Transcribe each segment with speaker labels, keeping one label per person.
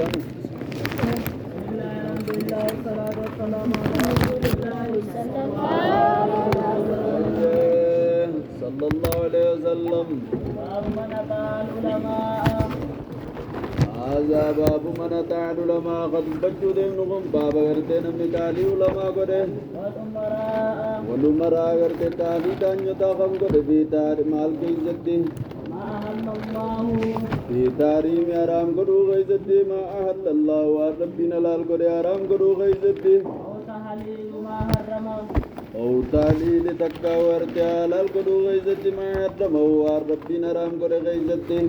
Speaker 1: الحمد لله والصلاة والسلام على رسول الله صلى الله عليه وسلم. باب من أطاع العلماء. هذا باب من أطاع العلماء. قد بجوا دينهم باب غرتين من تالي علماء قده والأمراء غرتين تالي دانيو تاقم قده في تاري مال كيزتي ما أهل الله في تاريم حرام قدو غيزتي ما أهل الله وربنا لال قده حرام قدو غيزتي أو تحليل ما حرم أو تحليل تكا ورتي حلال قدو غيزتي ما حرم وربنا حرام قده غيزتي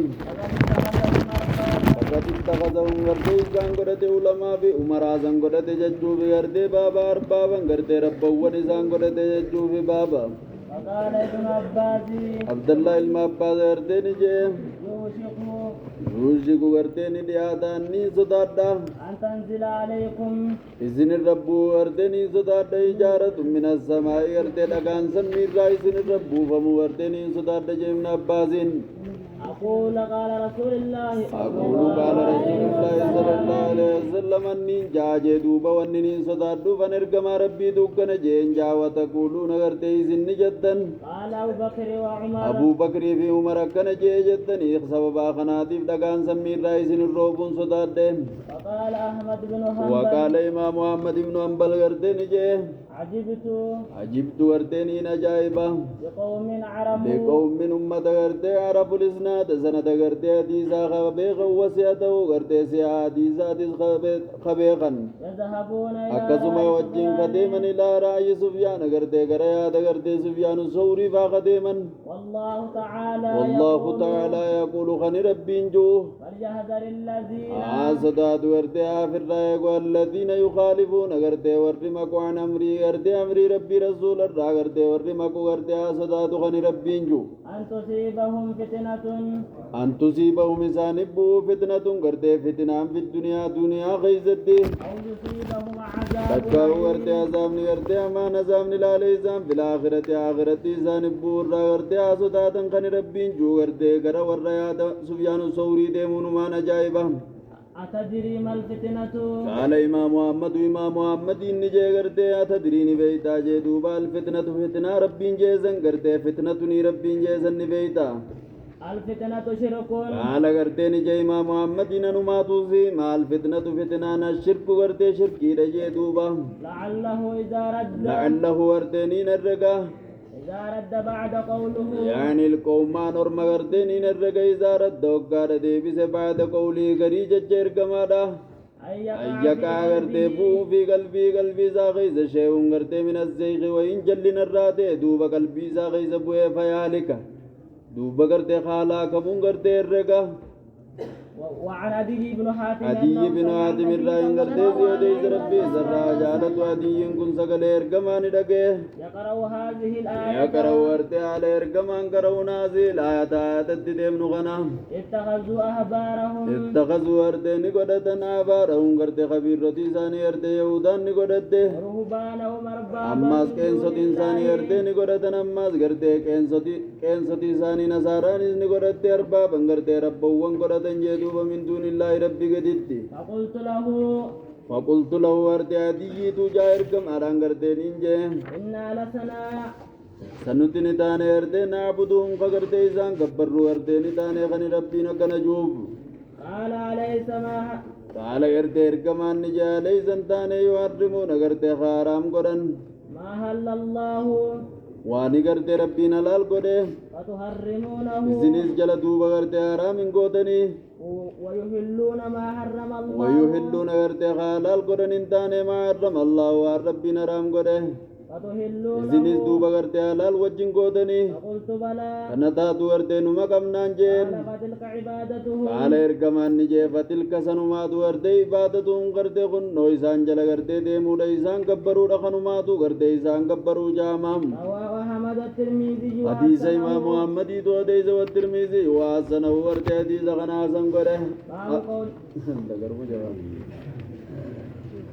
Speaker 1: فقد اتخذهم غرتي إسان قدت علماء في أمراء إسان قدت ججو في غرتي بابا أربابا غرتي ربوان إسان قدت ججو في بابا فقال ابن عباس عبد الله المعباس غرتي نجي يوشك غرتي ندياتاني صدادا أن تنزل عليكم إذن الرب غرتي صدادا إجارة من السماء غرتي لغان سنمير إذن الرب فمو غرتي صدادا جيمن عباسين أقول قال رسول الله صلى الله عليه وسلم أني جاجي دوبا وأنني صدادو فنرقم ربي دوكنا جين جا وتقولون غرتي سن جدا قال أبو بكر في عمر كان جي جدا إخسب باخناتي فدقان سمير رئيسين الروبون صدادين وقال أحمد بن حنبل وقال إمام محمد بن حنبل غرتي نجي عجبت غرتي نجايبا بقوم أمة غرتي عرب الإسناد سنة غرتي حديثا خبيخا وسياته غرتي سيا حديثا خبيخا أكسما وجين قديما إلى رأي سفيان غرتي غريات غرتي سفيان الثوري فقديما والله تعالى يقول خن ربين جو فليحذر الذين صداد غرتي آفر رأيك والذين يخالفون غرتي ورمك عن أمري غرتي أمري ربي رسول الله غرتي ورمك غرتي صداد خن ربين جو أن تصيبهم إسانبو فتنة غرتي فتنة في الدنيا دنيا غيزتي أو يصيبهم عذاب تكاو غرتي عذابني غرتي أما نزامني لاليسان في الآخرة آخرتي إسانبو غرتي صداد خن ربين جو غرتي غرا ورّياد سفيان الثوري ديمون ما نجايبا أتدري ما الفتنة قال إمام محمد إني جي غرتي أتدري نبيتا جي دوبا الفتنة فتنة ربين جيزن غرتي فتنة ني ربين جيزن نبيتا الفتنة شرك قال غرتي نجي إمام محمد إنما توزي ما الفتنة فتنة الشرك غرتي شركي رجي دوبا لعله غرتي نرقا إذا رد بعد قوله يعني القوم ما نرم غرتين نرقى إذا رد وقال ديبس بعد قوله غريجة جرقمادا أيكا غرتي بو في قلبي ساقيز شيء غرتي من الزيغ وإن جل نراته دوب قلبي ساقيز بوه فيالك دوب غرتي خالا كمون غرتي الرقى وعن عدي بن حاتم الرائن غرتي زيوديز ربي سرى جالت عدي كن سقل إرقمان دقه يقرأ ورتي على إرقمان قرأو نازل آيات الدم نغنا اتخذوا ورتي نقودة آبارهم غرتي خبير رتي ساني ورتي يهودان نقودة أماس كنسوت إنساني ورتي نقودة أماس غرتي كنسوت إنساني نصاراني نقودة أربابا غرتي ربوان قودة جدوب من دون الله ربي قدتي فقلت له ورتي عدي تجاهر كم أران غرتي ننجي إنا لسنا سنوتي نتاني ورتي نعبدهم فغرتي إسان كبروا ورتي نتاني غني ربي نكنجوب قال عليه سماح قال غرتي إركمان نجا ليس انتاني يحرمون غرتي خارام قرن ما هل الله واني غرتي ربي نلال قده فتحرمونه إذن جل دوبا غرتي حرام قوتني ويحلون ما حرم الله ويحلون غرتي حلال قرن انتاني ما حرم الله وربي نرام قده إذن دوبا غرتي حلال وجن قوتني فقلت بلا فنتاتو غرتي نما قمنان جين فتلك عبادته قال إركمان نجي فتلك سنماتو غرتي عبادتهم غرتي خنو إسان جل غرتي ديمو إسان كبرو رخنماتو غرتي إسان كبرو جامام وحمد الترمذي حديث إمام محمد تو حديث والترمذي وحسنه ورتي حديث غنا حسن قره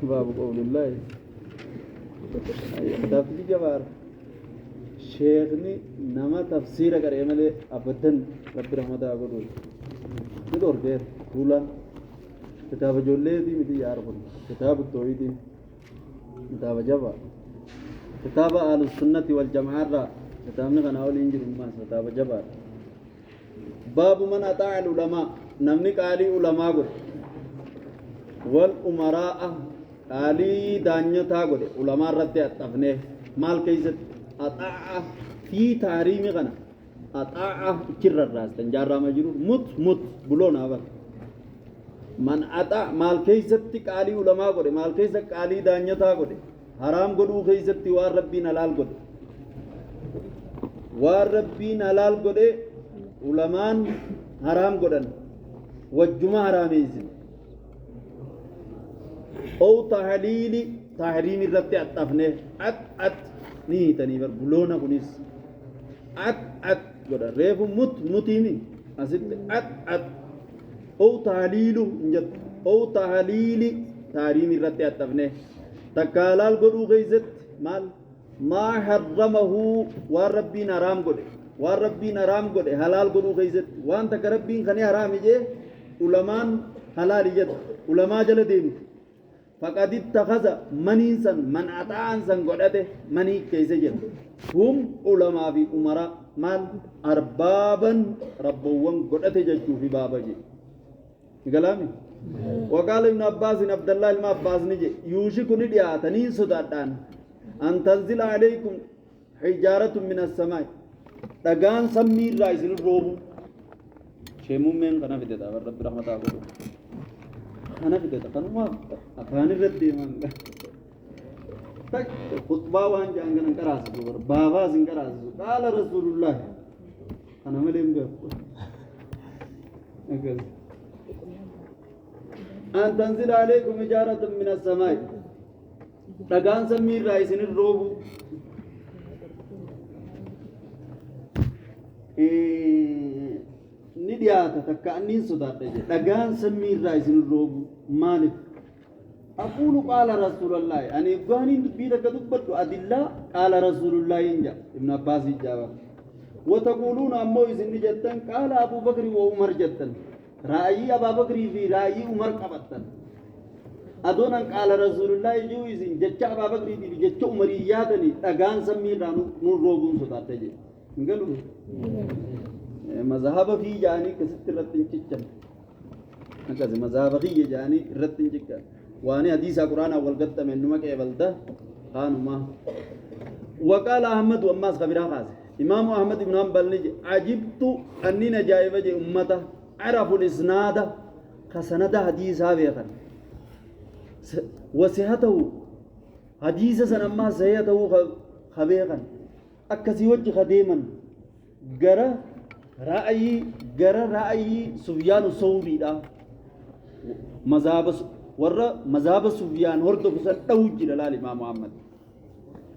Speaker 1: باب قول الله تفسير جبار شيخني نما تفسير करे मतलब अबदन रब रहमत आगो दो दौर दे फूला كتاب جوليتي متي يعرفون كتاب التوحيد كتاب جبا كتاب أهل السنة والجماعة را كتابنا كان أول إنجيل ما كتاب جبا باب من أطاع العلماء نمني قالي علماء قل والأمراء قالي دانيو تا قل علماء رتي أتفنه مال كيست أطاع في تحريم غنا أطاع كر الراس تنجارة مجرور مت بلون أبر من أطاع مال كيست قالي علماء قل مال كيست قالي دانيو تا قل حرام قلو كيست وار ربين حلال قل وار ربين حلال قل علماء حرام قلن وجمع حرام يزن أو تحريم الرتي أتفنه أت نيتني بلونا كنيس أت قد ريف متيني أسيت أت أو تحليل نجد أو تحليل تحريم الرتي أتفنه تكالال قدو غيزت مال ما حرمه والربين حرام قد والربين حرام قد حلال قدو غيزت وانت كربين خني حرام يجي علمان حلال يجد علماء جل ديمت فقد اتخذ منيسا من أطاعن سن قدته مني كيس جل هم علماء في أمراء مال أربابا ربوان قدته ججو في بابا جي كلامي وقال ابن عباس عبد الله ابن عباس نجي يوشك ندياتني صداتان أن تنزل عليكم حجارة من السماء دغان سمير رايسن روبو شيمون من كنا في ده رب رحمة الله أنا في ده كانوا ما أكاني ردي مان تك خطبة وان جانغن كراس بابا زين كراس قال رسول الله أنا ملهم به أن تنزل عليكم حجارة من السماء دغان سمير رايسن روبو ni dhiyaata takka anniin sodaadha jedhe dhagaan samii irraa isin roobu maaliif aquulu qaala rasuulallaahi ani gaaniin dubbii takka dubbadhu adillaa qaala rasuulullaahi hin jedha ibn abbaasii jaaba wataquuluuna ammoo isinni jettan qaala abuu bakri wa umar jettan raa'ayii abaa bakrii fi raa'ayii umar qabattan adoonan qaala rasuulullaahi jiru isin jecha abaa bakriitii fi jecha umarii yaadanii dhagaan samii irraa nun roobuun sodaadha jedhe hin galu مذهب في جاني كست رتين تجن هكذا مذهب في جاني رتين تجن واني حديث القرآن أول قد من نمك إبلده خانوا ما وقال أحمد وماس خبيرا خاص إمام أحمد بن حنبل نجي عجبت أني نجايب جي أمته عرفوا الإسناد خسند حديث هذا وصحته حديث سنما صحته خبيرا أكسي وجه خديما جرى رأي سفيان الثوري دا مذهب سفيان هرد فسر توجي للال إمام محمد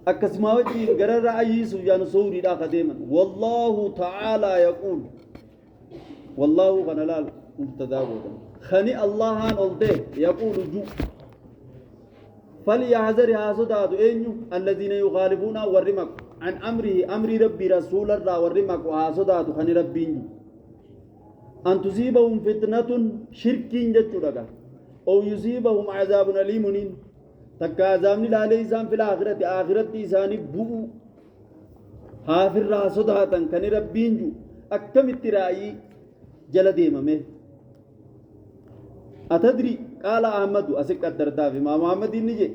Speaker 1: أكسما وجه جرى رأي سفيان الثوري دا قديما والله تعالى يقول والله غنلال مبتدا خني الله عن ألده يقول جو فليحذر هاسداد أينو الذين يخالفون ورمك عن أمر ربي رسول الله ورمك وهاسداد خني ربي أن تصيبهم فتنة شرك جتشورا أو يصيبهم عذاب أليم تكا عذابني لاليسان في الآخرة آخرة إساني بو حافر هاسداد خني ربي أكم الترائي جلدي ممه أتدري قال أحمد أسك الدرداء إمام محمد نجي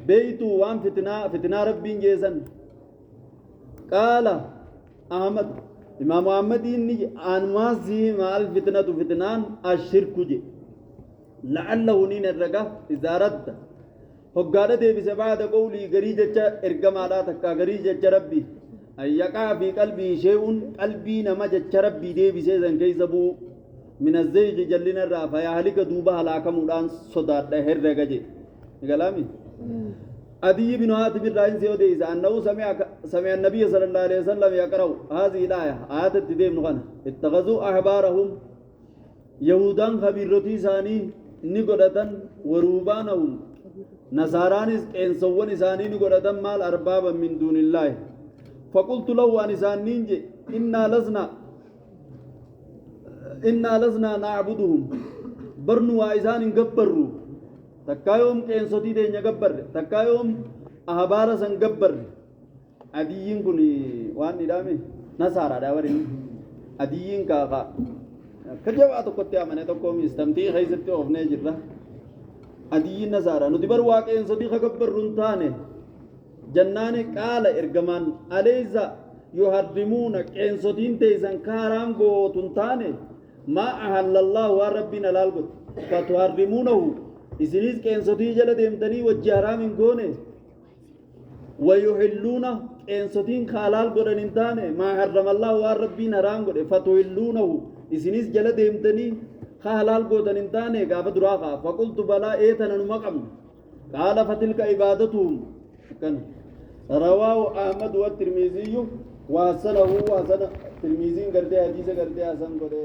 Speaker 1: بيتو وان فتنة ربين جيسن قال أحمد إمام محمد نجي أنمازي مع الفتنة فتنان الشرك جي لعله نين الرقا إذا رد فقال دي بسبعة قولي غريجة إرقم على تكا غريجة ربي أن يقع في قلبي شيء قلبي نمجة ربي دي بسيزن كيسبو من الزيغ جلنا الرافع يهلك دوبها لاكم ودان صدات هرغا جي كلامي ادي بن حاتم الرائن سيو ديز انه سمع النبي صلى الله عليه وسلم يقرأ هذه الايه ايات تديم نغنا اتخذوا احبارهم يهودان خبيرتي ثاني نغدتن وروبانهم نصارانس انسون ثاني نغدتن مال ارباب من دون الله فقلت له ان ثانين إنا لسنا نعبدهم برنو وإسان قبروا تكايوم كينسوتي دينيا قبر تكايوم أهبارا سن قبر أديين كوني وان ندامي نصارى داورين أديين كاقا كجوا تقطع من تقوم استمتي خيزتي أوفني جرا أديين نصارى نتبر واقع إنسوتي خبر رنتانه جناني قال إرجمان أليزا يحرمون كينسوتين تيزن كارام غو تنتانه ما أهل الله وربنا لالبت فتحرمونه إسنيس كينسوتي جل ديمتني وجهرام غونه ويحلونه كينسوتين خالال غورن انتانه ما حرم الله وربنا حرام غده فتحلونه إسنيس جل ديمتني خالال غودن انتانه غاب دراغا فقلت بلا ايتن نمقم قال فتلك عبادتهم كان رواه أحمد والترمذي وحسنه وحسن ترمذي کرتے حدیث کرتے حسن کرتے